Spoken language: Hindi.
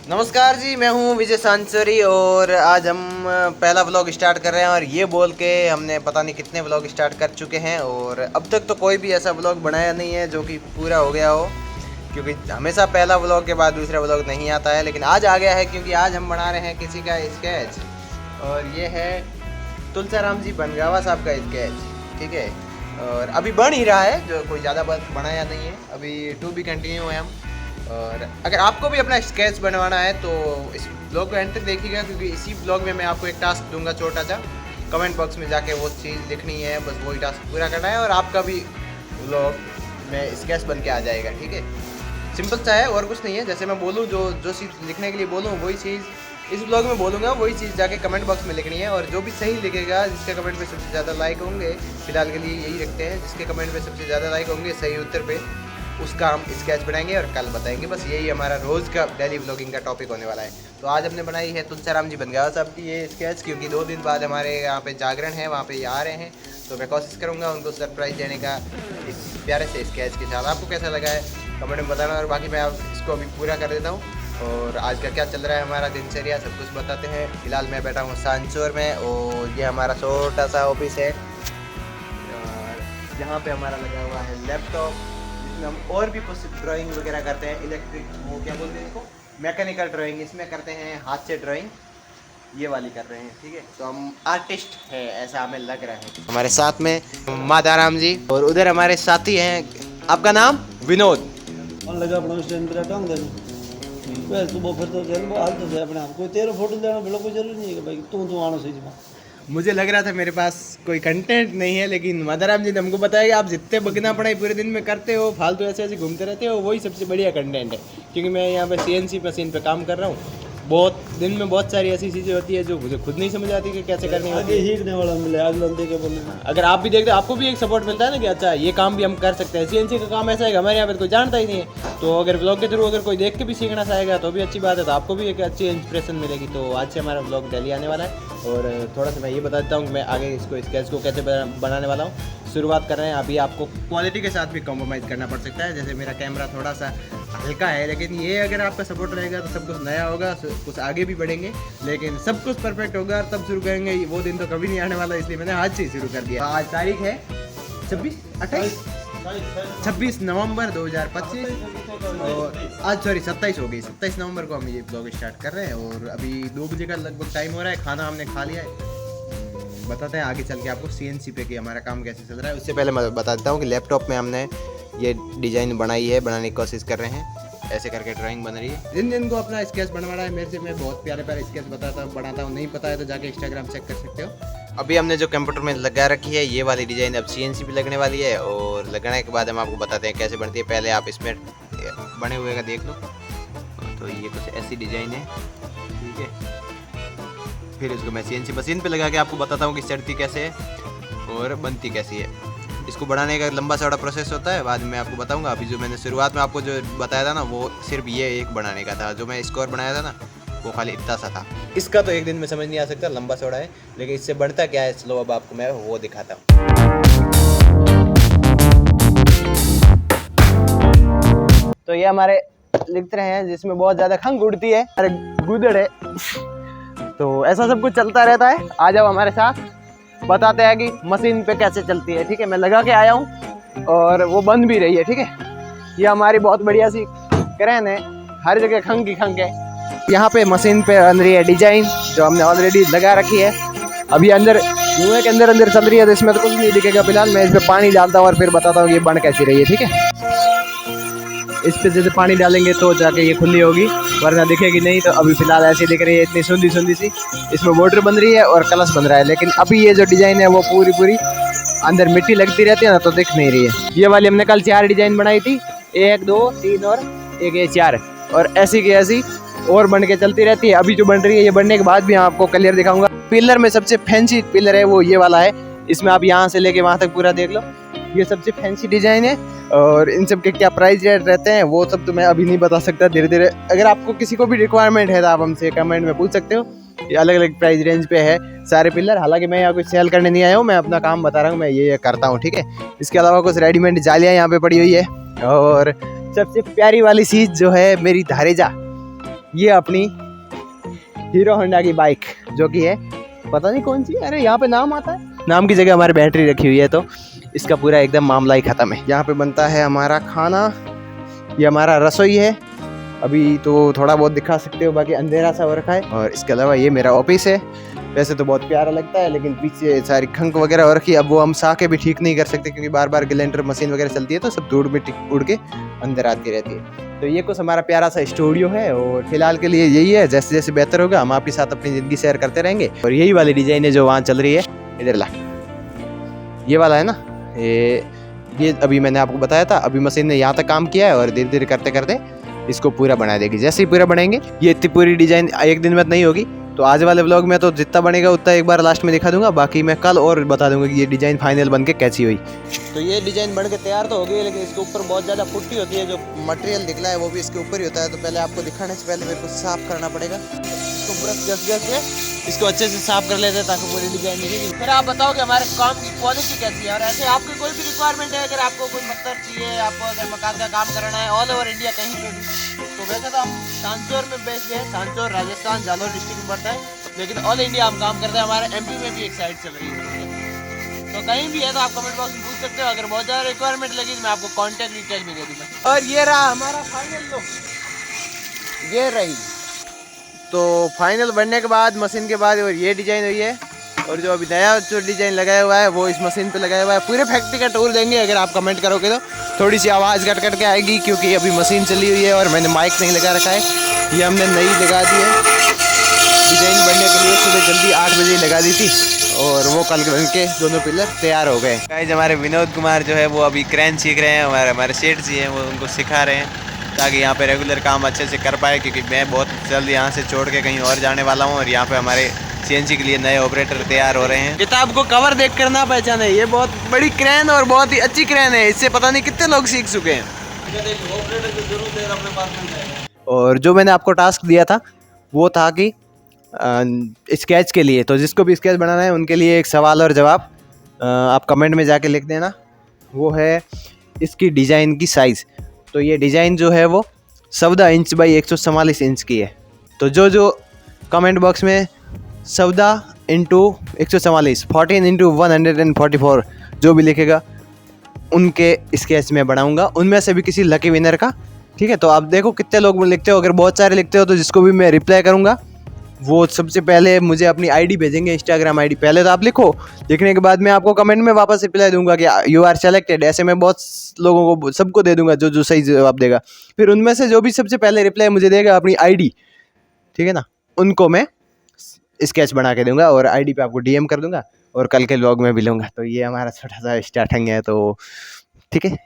नमस्कार जी, मैं हूं विजय सांचोरी और आज हम पहला व्लॉग स्टार्ट कर रहे हैं। और ये बोल के हमने पता नहीं कितने व्लॉग स्टार्ट कर चुके हैं और अब तक तो कोई भी ऐसा व्लॉग बनाया नहीं है जो कि पूरा हो गया हो, क्योंकि हमेशा पहला व्लॉग के बाद दूसरा व्लॉग नहीं आता है। लेकिन आज आ गया है क्योंकि आज हम बना रहे हैं किसी का स्केच, और ये है तुलसीराम जी बनगावा साहब का स्केच, ठीक है। और अभी बन ही रहा है, जो कोई ज़्यादा बनाया नहीं है, अभी टू बी कंटिन्यू है हम। और अगर आपको भी अपना स्केच बनवाना है तो इस ब्लॉग को एंड तक देखिएगा, क्योंकि इसी ब्लॉग में मैं आपको एक टास्क दूंगा छोटा सा। कमेंट बॉक्स में जाके वो चीज़ लिखनी है, बस वही टास्क पूरा करना है और आपका भी ब्लॉग में स्केच बन के आ जाएगा, ठीक है। सिंपल सा है और कुछ नहीं है। जैसे मैं बोलूँ, जो चीज़ लिखने के लिए बोलूँ वही चीज़ इस ब्लॉग में बोलूँगा, वही चीज़ जाके कमेंट बॉक्स में लिखनी है। और जो भी सही लिखेगा, जिसके कमेंट पे सबसे ज़्यादा लाइक होंगे, फिलहाल के लिए यही रखते हैं, जिसके कमेंट पे सबसे ज़्यादा लाइक होंगे सही उत्तर पे, उसका हम स्केच बनाएंगे और कल बताएंगे। बस यही हमारा रोज़ का डेली व्लॉगिंग का टॉपिक होने वाला है। तो आज हमने बनाई है तुलसीराम जी बनगावा साहब की ये स्केच, क्योंकि 2 दिन बाद हमारे यहाँ पे जागरण है, वहाँ पे ये आ रहे हैं। तो मैं कोशिश करूँगा उनको सरप्राइज़ देने का इस प्यारे से स्केच के साथ। आपको कैसा लगा है कमेंट में बताना। और बाकी मैं इसको अभी पूरा कर देता हूँ और आज का क्या चल रहा है हमारा दिनचर्या सब कुछ बताते हैं। फिलहाल मैं बैठा हूँ सांचौर में और ये हमारा छोटा सा ऑफिस है, और यहाँ पे हमारा लगा हुआ है लैपटॉप, जिसमें हम और भी कुछ ड्राइंग वगैरह करते हैं। इलेक्ट्रिक, वो क्या बोलते हैं इसको, मैकेनिकल ड्राइंग, इसमें करते हैं हाथ से ड्राइंग, ये वाली कर रहे हैं, ठीक है। तो हम आर्टिस्ट है, ऐसा हमें लग रहा है। हमारे साथ में माताराम जी और उधर हमारे साथी हैं। आपका नाम? विनोद। लगा अपना स्टैंड पर टांग देना बस। तो वो फिर तो वो हाल तो है अपने आप कोई तेरा फोटो लेना बिल्कुल कोई जरूरी नहीं है कि भाई तू आना सही जमा। मुझे लग रहा था मेरे पास कोई कंटेंट नहीं है, लेकिन माताराम जी ने हमको बताया कि आप जितने बगना पढ़ाई पूरे दिन में करते हो, फालतू ऐसे ऐसे घूमते रहते हो, वही सबसे बढ़िया कंटेंट है। क्योंकि मैं यहाँ पे CNC मशीन पे काम कर रहा हूँ। बहुत दिन में बहुत सारी ऐसी चीज़ें होती है जो मुझे खुद नहीं समझ आती कि कैसे करनी होती है। हीखने वाला मिले आग लंदे के बोले। अगर आप भी देखते हो, आपको भी एक सपोर्ट मिलता है ना कि अच्छा ये काम भी हम कर सकते हैं। CNC का काम ऐसा है कि हमारे यहाँ पे कोई जानता ही नहीं है। तो अगर ब्लॉग के थ्रू अगर कोई देख के भी सीखना चाहेगा तो भी अच्छी बात है, तो आपको भी एक अच्छी इंस्पिरेशन मिलेगी। तो आज से हमारा ब्लॉग डेली आने वाला है। और थोड़ा सा मैं ये बता देता हूँ कि मैं आगे इसको स्केच को कैसे बनाने वाला हूँ। शुरुआत कर रहे हैं, अभी आपको क्वालिटी के साथ भी कॉम्प्रोमाइज़ करना पड़ सकता है। जैसे मेरा कैमरा थोड़ा सा हल्का है, लेकिन ये अगर आपका सपोर्ट रहेगा तो सब कुछ नया होगा, कुछ आगे भी बढ़ेंगे, लेकिन सब कुछ परफेक्ट होगा तब शुरू करेंगे। वो दिन तो कभी नहीं आने वाला, इसलिए मैंने आज से ही शुरू कर दिया। आज तारीख है 26 नवंबर 2025 और आज 27 हो गई। 27 नवंबर को हम ये ब्लॉग स्टार्ट कर रहे हैं और अभी 2 बजे का लगभग टाइम हो रहा है। खाना हमने खा लिया है। बताते हैं आगे चल के आपको CNC पे कि हमारा काम कैसे चल रहा है। उससे पहले मैं बता देता हूँ कि लैपटॉप में हमने ये डिज़ाइन बनाई है, बनाने की कोशिश कर रहे हैं। ऐसे करके ड्राइंग बन रही है। जिन जिनको अपना स्केच बनवाना है मेरे से, मैं बहुत प्यारे प्यारे स्केच बनाता हूँ। नहीं पता है तो जाके इंस्टाग्राम चेक कर सकते हो। अभी हमने जो कंप्यूटर में लगा रखी है ये वाली डिज़ाइन अब CNC पे लगने वाली है, और लगने के बाद हम आपको बताते हैं कैसे बनती है। पहले आप इसमें बने हुए का देख लो। तो ये कुछ ऐसी डिज़ाइन है, ठीक है। फिर इसको मैं CNC मशीन पे लगा के आपको बताता हूँ कि चढ़ती कैसे है और बनती कैसी है। इसको बढ़ाने का लंबा चौड़ा प्रोसेस होता है, बाद में आपको बताऊंगा। अभी जो मैंने शुरुआत में आपको जो बताया था ना, वो सिर्फ ये एक बनाने का था। जो मैं स्कोर बनाया था ना, वो खाली इतना सा था। इसका तो एक दिन में समझ नहीं आ सकता, लंबा चौड़ा है। लेकिन इससे बनता क्या है, चलो अब आपको मैं वो दिखाता हूँ। तो ये हमारे लिख रहे हैं, जिसमें बहुत ज़्यादा खंग उड़ती है, अरे गुदड़ है। तो ऐसा सब कुछ चलता रहता है। आ जाओ हमारे साथ, बताते हैं कि मशीन पे कैसे चलती है, ठीक है। मैं लगा के आया हूँ और वो बंद भी रही है, ठीक है। ये हमारी बहुत बढ़िया सी क्रेन है, हर जगह खंग की खंग है। यहाँ पे मशीन पे बन रही है डिजाइन, जो हमने ऑलरेडी लगा रखी है। अभी अंदर कुएं के अंदर चल रही है, तो इसमें तो कुछ नहीं दिखेगा फिलहाल। मैं इस पर पानी डालता हूँ और फिर बताता हूँ कि ये बन कैसी रही है, ठीक है। इस पे जैसे पानी डालेंगे तो जाके ये खुली होगी, वरना दिखेगी नहीं। तो अभी फिलहाल ऐसी दिख रही है, इतनी सुंदी सी। इसमें मोटर बन रही है और कलश बन रहा है, लेकिन अभी ये जो डिज़ाइन है वो पूरी अंदर मिट्टी लगती रहती है ना, तो दिख नहीं रही है। ये वाली हमने कल 4 डिज़ाइन बनाई थी, 1 2 3 और एक ये 4, और ऐसी की ऐसी और बन के चलती रहती है। अभी जो बन रही है, ये बनने के बाद भी आपको क्लियर दिखाऊंगा। पिलर में सबसे फैंसी पिलर है वो ये वाला है। इसमें आप यहाँ से लेके वहाँ तक पूरा देख लो, ये सबसे फैंसी डिज़ाइन है। और इन सब के क्या प्राइस रेट रहते हैं वो सब तो मैं अभी नहीं बता सकता, धीरे धीरे। अगर आपको किसी को भी रिक्वायरमेंट है तो आप हमसे कमेंट में पूछ सकते हो। ये अलग अलग प्राइस रेंज पे है सारे पिलर। हालांकि मैं यहाँ कुछ सेल करने नहीं आया हूँ, मैं अपना काम बता रहा हूँ, मैं ये करता हूँ, ठीक है। इसके अलावा कुछ रेडीमेड जालियाँ यहाँ पे पड़ी हुई है। और सबसे प्यारी वाली चीज़ जो है मेरी धारेजा, ये अपनी हीरो होंडा की बाइक जो कि है पता नहीं कौन सी, अरे यहाँ पे नाम आता है, नाम की जगह हमारी बैटरी रखी हुई है, तो इसका पूरा एकदम मामला ही ख़त्म है। यहाँ पे बनता है हमारा खाना, ये हमारा रसोई है, अभी तो थोड़ा बहुत दिखा सकते हो, बाकी अंधेरा सा हो रखा है। और इसके अलावा ये मेरा ऑफिस है, वैसे तो बहुत प्यारा लगता है लेकिन पीछे सारी खंक वगैरह हो रखी है। अब वो हम साके भी ठीक नहीं कर सकते क्योंकि बार बार ग्राइंडर मशीन वगैरह चलती है तो सब धूड़ में उड़ के अंदर आती रहती है। तो ये कुछ हमारा प्यारा सा स्टूडियो है और फिलहाल के लिए यही है, जैसे जैसे बेहतर होगा हम आपके साथ अपनी ज़िंदगी शेयर करते रहेंगे। और यही वाली डिज़ाइन है जो वहाँ चल रही है, इधर ला, ये वाला है ना, ये अभी मैंने आपको बताया था, अभी मशीन ने यहाँ तक काम किया है और धीरे धीरे करते करते इसको पूरा बना देगी। जैसे ही पूरा बनाएंगे, ये इतनी पूरी डिज़ाइन एक दिन में नहीं होगी, तो आज वाले व्लॉग में तो जितना बनेगा उतना एक बार लास्ट में दिखा दूंगा, बाकी मैं कल और बता दूंगा कि ये डिज़ाइन फाइनल बन के कैसी हुई। तो ये डिज़ाइन बन के तैयार तो हो गई, लेकिन इसके ऊपर बहुत ज़्यादा पुट्टी होती है, जो मटेरियल निकला है वो भी इसके ऊपर ही होता है। तो पहले आपको दिखाने से पहले मेरे को साफ़ करना पड़ेगा, इसको ब्रश घस के इसको अच्छे से साफ कर लेते हैं ताकि पूरी डिज़ाइन दिखेगी। फिर आप बताओ कि हमारे काम की क्वालिटी कैसी है। और ऐसे आपकी कोई भी रिक्वायरमेंट है, अगर आपको कोई पत्थर चाहिए, आपको अगर मकान का काम करना है ऑल ओवर इंडिया कहीं पे भी, तो वैसे तो हम सांचौर में बेस्ड है, सांचौर राजस्थान जालौर डिस्ट्रिक्ट में पड़ता है, लेकिन ऑल इंडिया हम काम करते हैं। हमारे एमपी में भी एक साइट चल रही है, तो कहीं भी है तो आप कमेंट बॉक्स में पूछ सकते हो। अगर बहुत ज़्यादा रिक्वायरमेंट लगी तो मैं आपको कॉन्टैक्ट डिटेल भी दे दूँगा। और ये रहा हमारा फाइनल लुक, ये रही। तो फाइनल बनने के बाद मशीन के बाद और ये डिज़ाइन हुई है, और जो अभी नया जो डिज़ाइन लगाया हुआ है वो इस मशीन पे लगाया हुआ है। पूरे फैक्ट्री का टूर देंगे, अगर आप कमेंट करोगे तो थोड़ी सी आवाज़ कट कट के आएगी क्योंकि अभी मशीन चली हुई है और मैंने माइक नहीं लगा रखा है, ये हमने नई लगा दी है डिज़ाइन बनने के लिए। सुबह जल्दी 8 बजे लगा दी थी और वो कल बन के दोनों पिलर तैयार हो गए। गाइस हमारे विनोद कुमार जो है वो अभी क्रेन सीख रहे हैं, हमारे सेठ जी हैं वो उनको सिखा रहे हैं ताकि यहाँ पे रेगुलर काम अच्छे से कर पाए, क्योंकि मैं बहुत जल्द यहाँ से छोड़ के कहीं और जाने वाला हूँ और यहाँ पे हमारे सीएनसी के लिए नए ऑपरेटर तैयार हो रहे हैं। किताब को कवर देख कर ना पहचाने, ये बहुत बड़ी क्रेन और बहुत ही अच्छी क्रेन है, इससे पता नहीं कितने लोग सीख चुके हैं। और जो मैंने आपको टास्क दिया था वो था कि स्केच के लिए, तो जिसको भी स्केच बनाना है उनके लिए एक सवाल और जवाब आप कमेंट में जाके लिख देना, वो है इसकी डिज़ाइन की साइज़। तो ये डिज़ाइन जो है वो 14 इंच बाई 144 इंच की है। तो जो कमेंट बॉक्स में 14 इंटू 144 14 इंटू 144 जो भी लिखेगा उनके स्केच में बनाऊंगा, उनमें से भी किसी लकी विनर का। ठीक है, तो आप देखो कितने लोग लिखते हो, अगर बहुत सारे लिखते हो तो जिसको भी मैं रिप्लाई करूंगा वो सबसे पहले मुझे अपनी आईडी भेजेंगे, इंस्टाग्राम आईडी। पहले तो आप लिखो, लिखने के बाद मैं आपको कमेंट में वापस रिप्लाई दूंगा कि यू आर सेलेक्टेड। ऐसे मैं बहुत लोगों को सबको दे दूंगा जो सही जवाब देगा। फिर उनमें से जो भी सबसे पहले रिप्लाई मुझे देगा अपनी आईडी, ठीक है ना, उनको मैं स्केच बना के दूंगा और आईडी पे आपको डीएम कर दूंगा और कल के व्लॉग में भी लूँगा। तो ये हमारा छोटा सा स्टार्टिंग है, तो ठीक है।